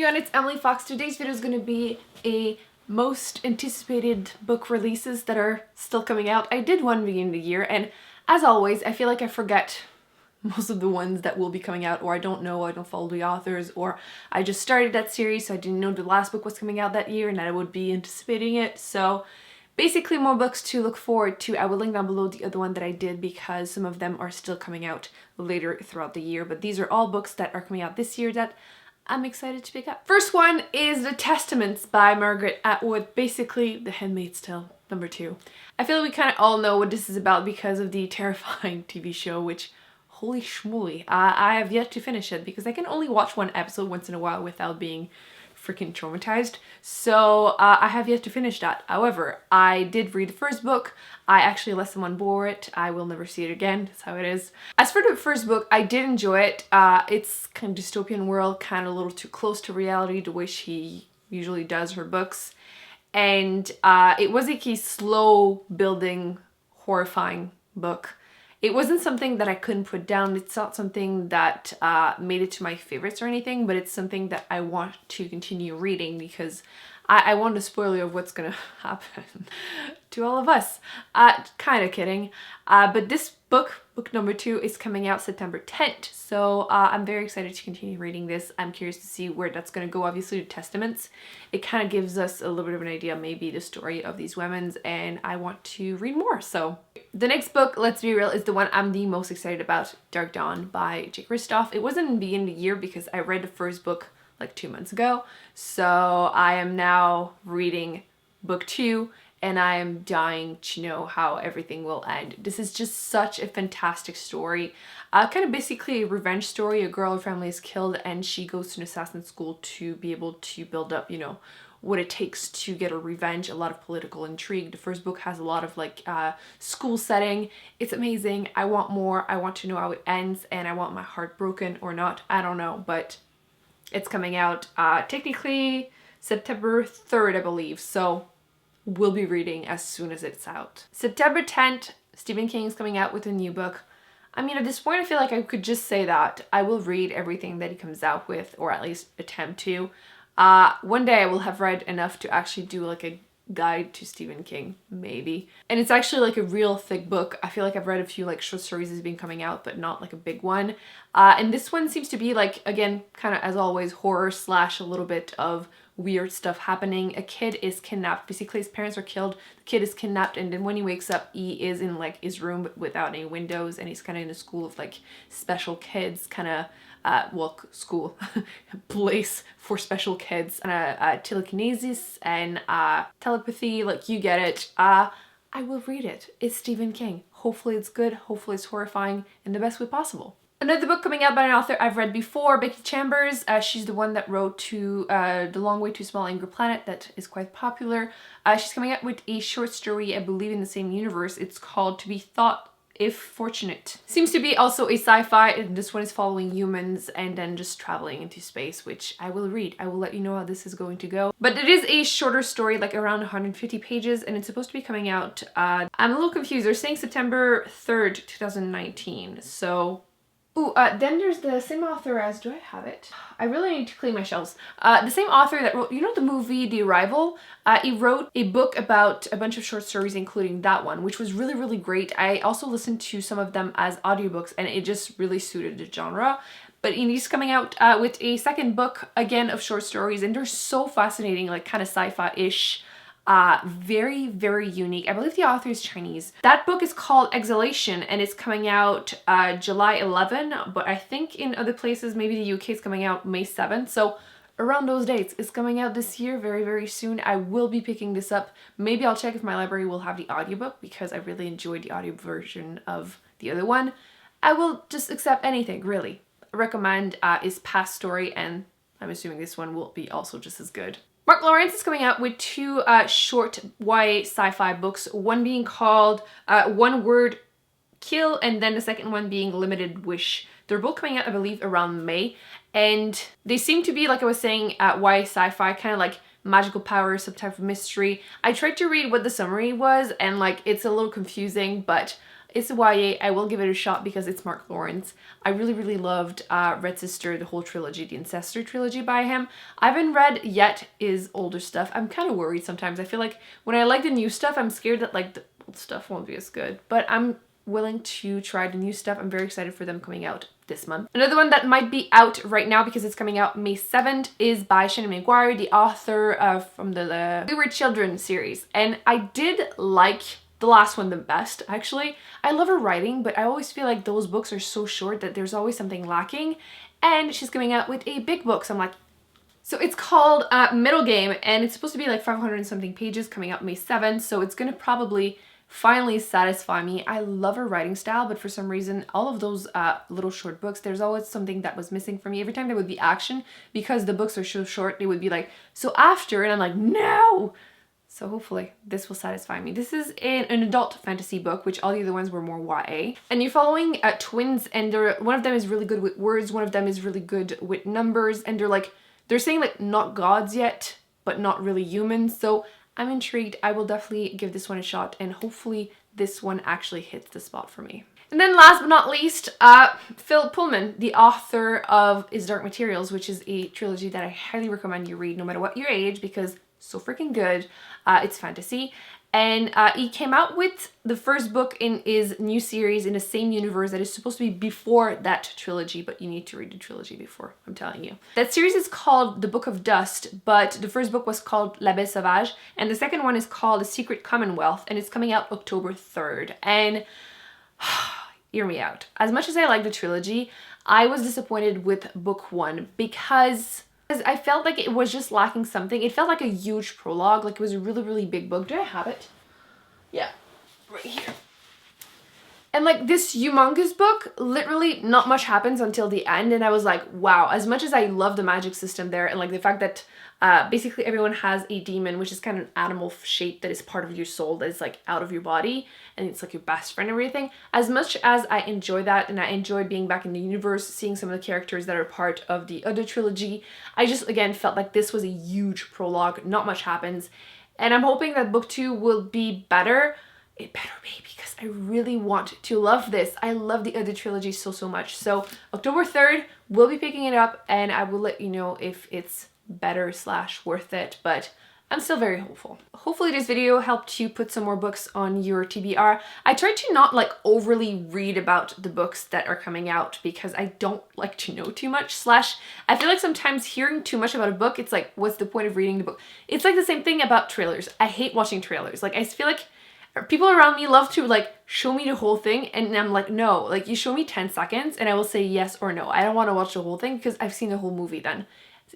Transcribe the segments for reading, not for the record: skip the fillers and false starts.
everyone, it's Emily Fox. Today's video is going to be a most anticipated book releases that are still coming out. I did one beginning of the year, and as always, I feel like I forget most of the ones that will be coming out, or I don't know, I don't follow the authors, or I just started that series so I didn't know the last book was coming out that year and I would be anticipating it. So basically more books to look forward to. I will link down below the other one that I did because some of them are still coming out later throughout the year, but these are all books that are coming out this year that I'm excited to pick up. First one is The Testaments by Margaret Atwood, basically The Handmaid's Tale #2. I feel like we kind of all know what this is about because of the terrifying TV show, which holy schmooly, I have yet to finish it because I can only watch one episode once in a while without being freaking traumatized. So I have yet to finish that. However, I did read the first book. I actually let someone borrow it. I will never see it again. That's how it is. As for the first book, I did enjoy it. It's kind of dystopian world, kind of a little too close to reality the way she usually does her books. And it was like a slow building, horrifying book. It wasn't something that I couldn't put down. It's not something that made it to my favorites or anything, but it's something that I want to continue reading because I want to spoil you of what's gonna happen to all of us. Kind of kidding. But this book #2, is coming out September 10th. So I'm very excited to continue reading this. I'm curious to see where that's gonna go. Obviously, The Testaments, it kind of gives us a little bit of an idea, maybe the story of these women, and I want to read more. So the next book, let's be real, is the one I'm the most excited about, Dark Dawn by Jay Kristoff. It wasn't in the beginning of the year because I read the first book like 2 months ago. So I am now reading book 2 and I am dying to know how everything will end. This is just such a fantastic story. Kind of basically a revenge story. A girl, her family is killed and she goes to an assassin school to be able to build up, you know, what it takes to get her revenge. A lot of political intrigue. The first book has a lot of like school setting. It's amazing. I want more. I want to know how it ends and I want my heart broken or not. I don't know, but it's coming out technically September 3rd, I believe. So we'll be reading as soon as it's out. September 10th, Stephen King is coming out with a new book. I mean, at this point, I feel like I could just say that I will read everything that he comes out with, or at least attempt to. One day I will have read enough to actually do like a guide to Stephen King, maybe. And it's actually like a real thick book. I feel like I've read a few like short stories that's been coming out, but not like a big one. And this one seems to be like, again, kind of as always, horror slash a little bit of weird stuff happening. A kid is kidnapped. Basically, his parents are killed. The kid is kidnapped, and then when he wakes up, he is in like his room but without any windows, and he's kind of in a school of like special kids, kind of well, school place for special kids, and telekinesis and telepathy, like you get it. I will read it. It's Stephen King. Hopefully it's good. Hopefully it's horrifying in the best way possible. Another book coming out by an author I've read before, Becky Chambers. She's the one that wrote to The Long Way to a Small Angry Planet, that is quite popular. She's coming out with a short story, I believe in the same universe. It's called To Be Thought If Fortunate. Seems to be also a sci-fi, and this one is following humans and then just traveling into space, which I will read. I will let you know how this is going to go. But it is a shorter story, like around 150 pages, and it's supposed to be coming out, I'm a little confused. They're saying September 3rd, 2019, so... Ooh, then there's the same author as, do I have it? I really need to clean my shelves. The same author that wrote, you know the movie The Arrival? He wrote a book about a bunch of short stories, including that one, which was really, really great. I also listened to some of them as audiobooks, and it just really suited the genre. But he's coming out with a second book, again, of short stories, and they're so fascinating, like kind of sci-fi-ish. Very, very unique. I believe the author is Chinese. That book is called Exhalation and it's coming out July 11, but I think in other places, maybe the UK is coming out May 7th. So around those dates, it's coming out this year, very, very soon. I will be picking this up. Maybe I'll check if my library will have the audiobook because I really enjoyed the audio version of the other one. I will just accept anything, really. Recommend is Past Story, and I'm assuming this one will be also just as good. Marc Lowrance is coming out with two short YA sci-fi books, one being called One Word Kill, and then the second one being Limited Wish. They're both coming out, I believe, around May, and they seem to be, like I was saying, YA sci-fi, kind of like magical powers, some type of mystery. I tried to read what the summary was, and like it's a little confusing, but It's a YA. I will give it a shot because it's Marc Lowrance. I really loved Red Sister, the whole trilogy, the Ancestor trilogy by him. I haven't read yet his older stuff. I'm kind of worried sometimes. I feel like when I like the new stuff, I'm scared that like the old stuff won't be as good. But I'm willing to try the new stuff. I'm very excited for them coming out this month. Another one that might be out right now because it's coming out May 7th is by Shannon McGuire, the author from the We Were Children series. And I did like the last one the best, actually. I love her writing, but I always feel like those books are so short that there's always something lacking. And she's coming out with a big book, so I'm like, so it's called Middle Game, and it's supposed to be like 500 and something pages, coming out May 7th, so it's gonna probably finally satisfy me. I love her writing style, but for some reason, all of those little short books, there's always something that was missing for me. Every time there would be action, because the books are so short, they would be like, so after, and I'm like, no! So hopefully this will satisfy me. This is an adult fantasy book, which all the other ones were more YA. And you're following twins, and one of them is really good with words, one of them is really good with numbers, and they're saying like not gods yet, but not really humans. So I'm intrigued. I will definitely give this one a shot, and hopefully this one actually hits the spot for me. And then last but not least, Phil Pullman, the author of His Dark Materials, which is a trilogy that I highly recommend you read no matter what your age, because so freaking good. It's fantasy. And he came out with the first book in his new series in the same universe that is supposed to be before that trilogy, but you need to read the trilogy before, I'm telling you. That series is called The Book of Dust, but the first book was called La Belle Sauvage, and the second one is called The Secret Commonwealth, and it's coming out October 3rd. And hear me out. As much as I like the trilogy, I was disappointed with book one because I felt like it was just lacking something. It felt like a huge prologue, like it was a really big book. Do I have it? Yeah, right here. And like this humongous book, literally not much happens until the end, and I was like, wow, as much as I love the magic system there, and like the fact that basically everyone has a demon, which is kind of an animal shape that is part of your soul, that is like out of your body, and it's like your best friend and everything. As much as I enjoy that, and I enjoyed being back in the universe, seeing some of the characters that are part of the other trilogy, I just again felt like this was a huge prologue, not much happens, and I'm hoping that book 2 will be better. It better be, because I really want to love this. I love the other trilogy so much. So October 3rd, we'll be picking it up, and I will let you know if it's better / worth it, but I'm still very hopeful. Hopefully this video helped you put some more books on your TBR. I tried to not like overly read about the books that are coming out because I don't like to know too much / I feel like sometimes hearing too much about a book, it's like, what's the point of reading the book? It's like the same thing about trailers. I hate watching trailers. Like I feel like people around me love to like show me the whole thing, and I'm like, no, like you show me 10 seconds and I will say yes or no. I don't want to watch the whole thing because I've seen the whole movie then.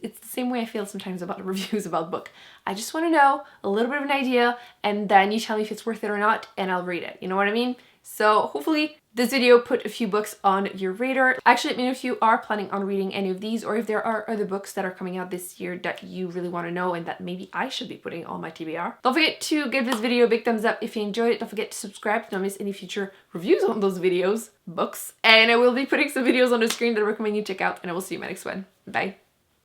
It's the same way I feel sometimes about reviews about book. I just want to know a little bit of an idea, and then you tell me if it's worth it or not, and I'll read it. You know what I mean? So hopefully this video put a few books on your radar. Actually, let me know if you are planning on reading any of these, or if there are other books that are coming out this year that you really want to know and that maybe I should be putting on my TBR. Don't forget to give this video a big thumbs up if you enjoyed it. Don't forget to subscribe to not miss any future reviews on those videos, books. And I will be putting some videos on the screen that I recommend you check out, and I will see you in my next one. Bye.